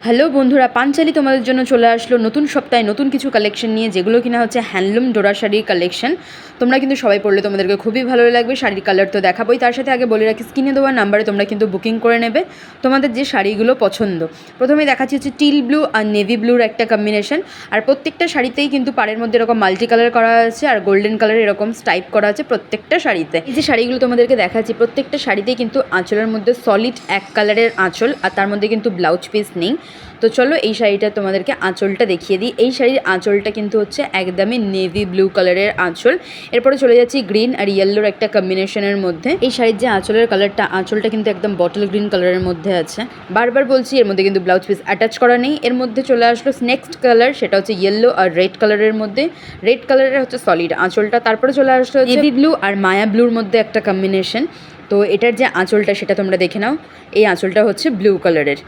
Hello বন্ধুরা, পাঞ্চালি তোমাদের জন্য চলে আসলো নতুন সপ্তাহে নতুন কিছু কালেকশন নিয়ে, যেগুলো কিনা হচ্ছে হ্যান্ডলুম ডোরা শাড়ির কালেকশন। তোমরা কিন্তু সবাই পড়লে তোমাদেরকে খুবই ভালো লাগবে। শাড়ির কালার তো দেখাবোই, তার সাথে আগে বলে রাখি স্ক্রিনে দেওয়ার নাম্বারে তোমরা কিন্তু বুকিং করে নেবে তোমাদের যে শাড়িগুলো পছন্দ। প্রথমে দেখাচ্ছি হচ্ছে টিল ব্লু আর নেভি ব্লুর একটা কম্বিনেশন, আর প্রত্যেকটা শাড়িতেই কিন্তু পাড়ের মধ্যে এরকম মাল্টি কালার করা আছে আর গোল্ডেন কালার এরকম স্টাইপ করা আছে প্রত্যেকটা শাড়িতে। এই যে শাড়িগুলো তোমাদেরকে দেখাচ্ছি প্রত্যেকটা শাড়িতেই কিন্তু আঁচলের মধ্যে সলিড এক কালারের আঁচল, আর তার মধ্যে কিন্তু ব্লাউজ পিস নেই। তো চলো এই শাড়িটা তোমাদেরকে আঁচলটা দেখিয়ে দিই। এই শাড়ির আঁচলটা কিন্তু হচ্ছে একদমই নেভি ব্লু কালারের আঁচল। এরপরে চলে যাচ্ছি গ্রিন আর ইয়েলোর একটা কম্বিনেশনের মধ্যে। এই শাড়ির যে আঁচলের কালারটা, আঁচলটা কিন্তু একদম বটল গ্রিন কালারের মধ্যে আছে। বারবার বলছি এর মধ্যে কিন্তু ব্লাউজ পিস অ্যাটাচ করা নেই। এর মধ্যে চলে আসলো নেক্সট কালার, সেটা হচ্ছে ইয়েলো আর রেড কালারের মধ্যে। রেড কালারের হচ্ছে সলিড আঁচলটা। তারপরে চলে আসলো নেভি ব্লু আর মায়া ব্লুর মধ্যে একটা কম্বিনেশন। তো এটার যে আঁচলটা সেটা তোমরা দেখে নাও। এই আঁচলটা হচ্ছে ব্লু কালারের।